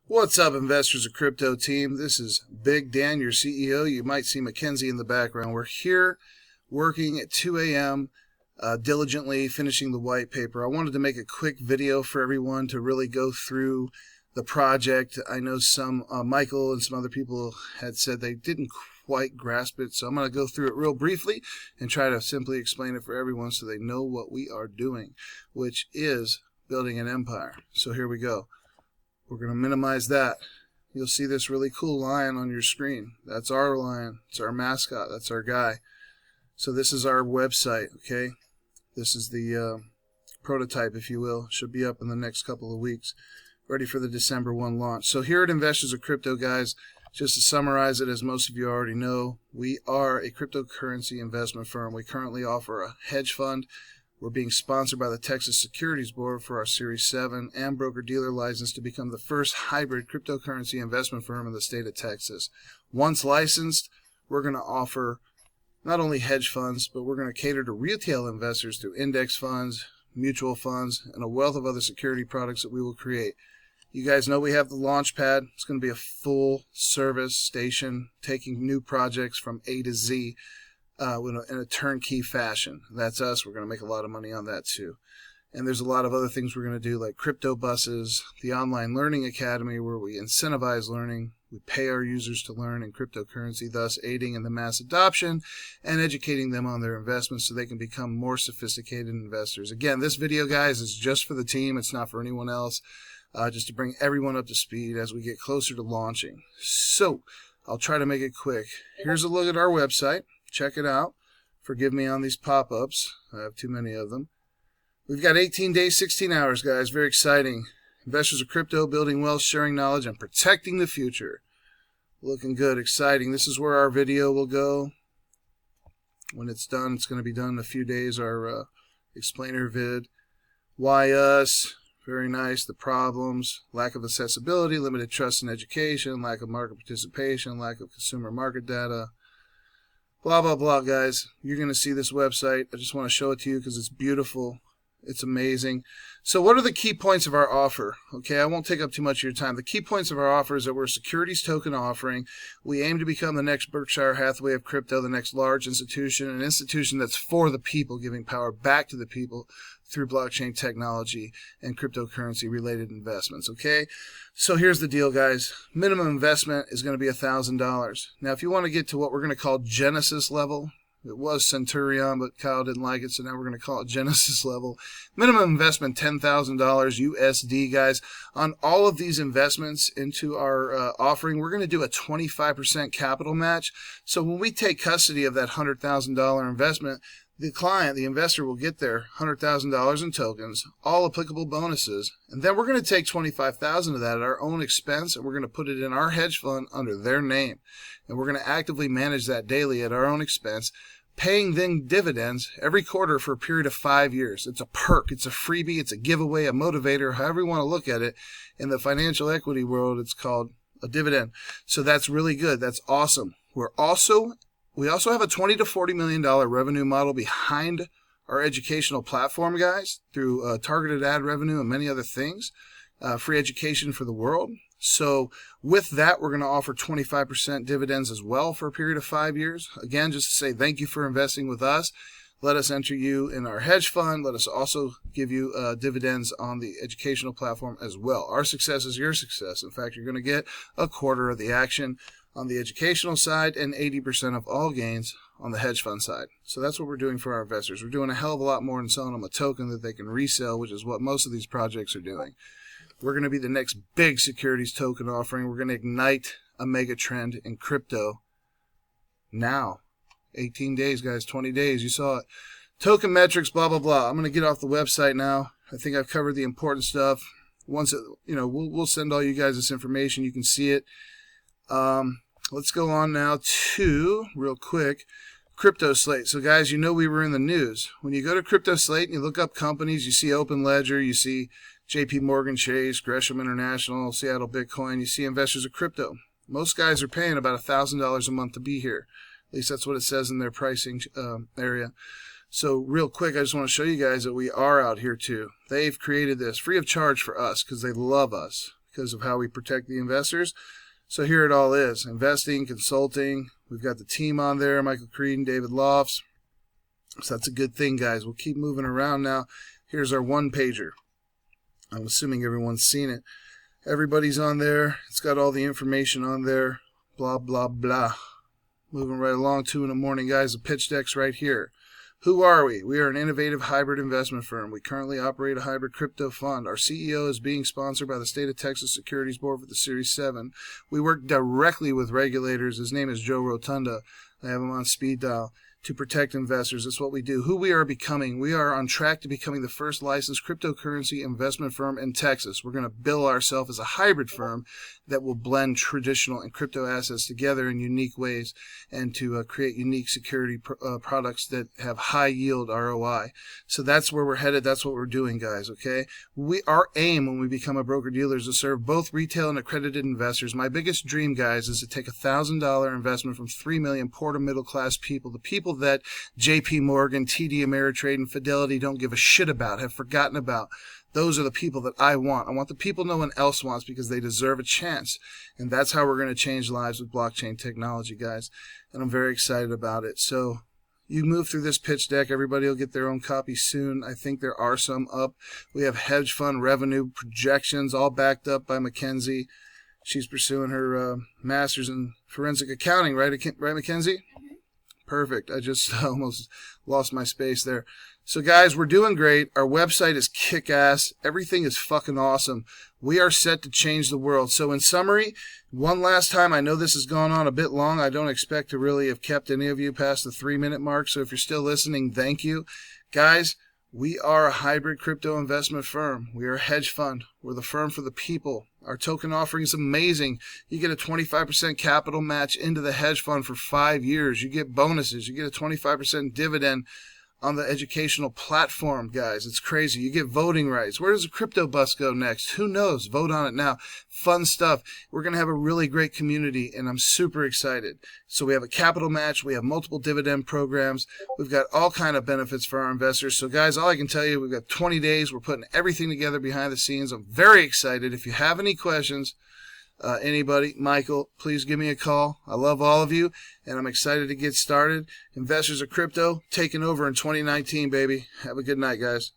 What's up, investors of crypto team? This is Big Dan, your CEO. You might see Mackenzie in the background. We're here working at 2 a.m. Diligently finishing the white paper. I wanted to make a quick video for everyone to really go through the project. I know some Michael and some other people had said they didn't quite grasp it, so I'm going to go through it real briefly and try to simply explain it for everyone so they know what we are doing, which is building an empire. So here we go. We're going to minimize that. You'll see this really cool lion on your screen. That's our lion. It's our mascot. That's our guy. So this is our website, okay? This is the prototype, if you will. Should be up in the next couple of weeks, ready for the December 1 launch. So here at Investors of Crypto, guys, just to summarize it, as most of you already know, we are a cryptocurrency investment firm. We currently offer a hedge fund. We're being sponsored by the Texas Securities Board for our Series 7 and broker-dealer license to become the first hybrid cryptocurrency investment firm in the state of Texas. Once licensed, we're going to offer not only hedge funds, but we're going to cater to retail investors through index funds, mutual funds, and a wealth of other security products that we will create. You guys know we have the Launchpad. It's going to be a full-service station taking new projects from A to Z. In a turnkey fashion. That's us. We're going to make a lot of money on that too. And there's a lot of other things we're going to do, like crypto buses, the online learning academy where we incentivize learning. We pay our users to learn in cryptocurrency, thus aiding in the mass adoption and educating them on their investments so they can become more sophisticated investors. Again, this video, guys, is just for the team. It's not for anyone else, just to bring everyone up to speed as we get closer to launching. So I'll try to make it quick. Here's a look at our website. Check it out. Forgive me on these pop-ups. I have too many of them. We've got 18 days, 16 hours, guys. Very exciting. Investors of Crypto, building wealth, sharing knowledge, and protecting the future. Looking good, exciting. This is where our video will go. When it's done, it's going to be done in a few days. Our explainer vid. Why us? Very nice. The problems. Lack of accessibility, limited trust in education, lack of market participation, lack of consumer market data. Blah, blah, blah, guys. You're going to see this website. I just want to show it to you because it's beautiful. It's amazing. So what are the key points of our offer? Okay, I won't take up too much of your time. The key points of our offer is that we're a securities token offering. We aim to become the next Berkshire Hathaway of crypto, the next large institution, an institution that's for the people, giving power back to the people through blockchain technology and cryptocurrency related investments. Okay, so here's the deal, guys. Minimum investment is going to be $1,000. Now, if you want to get to what we're going to call Genesis level, it was Centurion, but Kyle didn't like it, so now we're going to call it Genesis level. Minimum investment, $10,000 USD, guys. On all of these investments into our offering, we're going to do a 25% capital match. So when we take custody of that $100,000 investment, the client, the investor, will get their $100,000 in tokens, all applicable bonuses, and then we're going to take $25,000 of that at our own expense, and we're going to put it in our hedge fund under their name. And we're going to actively manage that daily at our own expense, paying them dividends every quarter for a period of 5 years. It's a perk, it's a freebie, it's a giveaway, a motivator, however you want to look at it. In the financial equity world, it's called a dividend. So that's really good. That's awesome. We also have a $20 to $40 million revenue model behind our educational platform, guys, through targeted ad revenue and many other things, free education for the world. So with that, we're going to offer 25% dividends as well for a period of 5 years. Again, just to say thank you for investing with us. Let us enter you in our hedge fund. Let us also give you dividends on the educational platform as well. Our success is your success. In fact, you're going to get a quarter of the action on the educational side and 80% of all gains on the hedge fund side. So that's what we're doing for our investors. We're doing a hell of a lot more than selling them a token that they can resell, which is what most of these projects are doing. We're going to be the next big securities token offering. We're going to ignite a mega trend in crypto now. 18 days, guys, 20 days. You saw it. Token metrics, blah, blah, blah. I'm going to get off the website now. I think I've covered the important stuff. Once it, we'll send all you guys this information. You can see it. Let's go on now to, real quick, Crypto Slate. So, guys, we were in the news. When you go to Crypto Slate and you look up companies, you see Open Ledger, you see JP Morgan Chase, Gresham International, Seattle Bitcoin, you see Investors of Crypto. Most guys are paying about $1,000 a month to be here. At least that's what it says in their pricing area. So real quick, I just want to show you guys that we are out here too. They've created this free of charge for us because they love us. because of how we protect the investors. So here it all is: investing, consulting. We've got the team on there, Michael Creed and David Lofts. So that's a good thing, guys. We'll keep moving around now. Here's our one-pager. I'm assuming everyone's seen it. Everybody's on there. It's got all the information on there. Blah, blah, blah. Moving right along, 2 in the morning, guys. The pitch deck's right here. Who are we? We are an innovative hybrid investment firm. We currently operate a hybrid crypto fund. Our CEO is being sponsored by the State of Texas Securities Board for the Series 7. We work directly with regulators. His name is Joe Rotunda. I have him on speed dial to protect investors. That's what we do. Who we are becoming. We are on track to becoming the first licensed cryptocurrency investment firm in Texas. We're going to bill ourselves as a hybrid firm that will blend traditional and crypto assets together in unique ways and to create unique security products that have high yield ROI. So that's where we're headed. That's what we're doing, guys, okay? Our aim when we become a broker-dealer is to serve both retail and accredited investors. My biggest dream, guys, is to take a $1,000 investment from 3 million poor to middle-class people, the people that JP Morgan, TD Ameritrade, and Fidelity don't give a shit about, have forgotten about. Those are the people that I want. I want the people no one else wants because they deserve a chance. And that's how we're going to change lives with blockchain technology, guys. And I'm very excited about it. So you move through this pitch deck. Everybody will get their own copy soon. I think there are some up. We have hedge fund revenue projections all backed up by Mackenzie. She's pursuing her master's in forensic accounting, right, Mackenzie? Perfect. I just almost lost my space there. So, guys, we're doing great. Our website is kick-ass. Everything is fucking awesome. We are set to change the world. So, in summary, one last time, I know this has gone on a bit long. I don't expect to really have kept any of you past the 3-minute mark. So, if you're still listening, thank you. Guys, we are a hybrid crypto investment firm. We are a hedge fund. We're the firm for the people. Our token offering is amazing. You get a 25% capital match into the hedge fund for 5 years. You get bonuses. You get a 25% dividend on the educational platform, guys. It's crazy. You get voting rights. Where does the crypto bus go next? Who knows? Vote on it now. Fun stuff. We're going to have a really great community, and I'm super excited. So we have a capital match. We have multiple dividend programs. We've got all kind of benefits for our investors. So, guys, all I can tell you, we've got 20 days. We're putting everything together behind the scenes. I'm very excited. If you have any questions, anybody, Michael, please give me a call. I love all of you, and I'm excited to get started. Investors of Crypto taking over in 2019, baby. Have a good night, guys.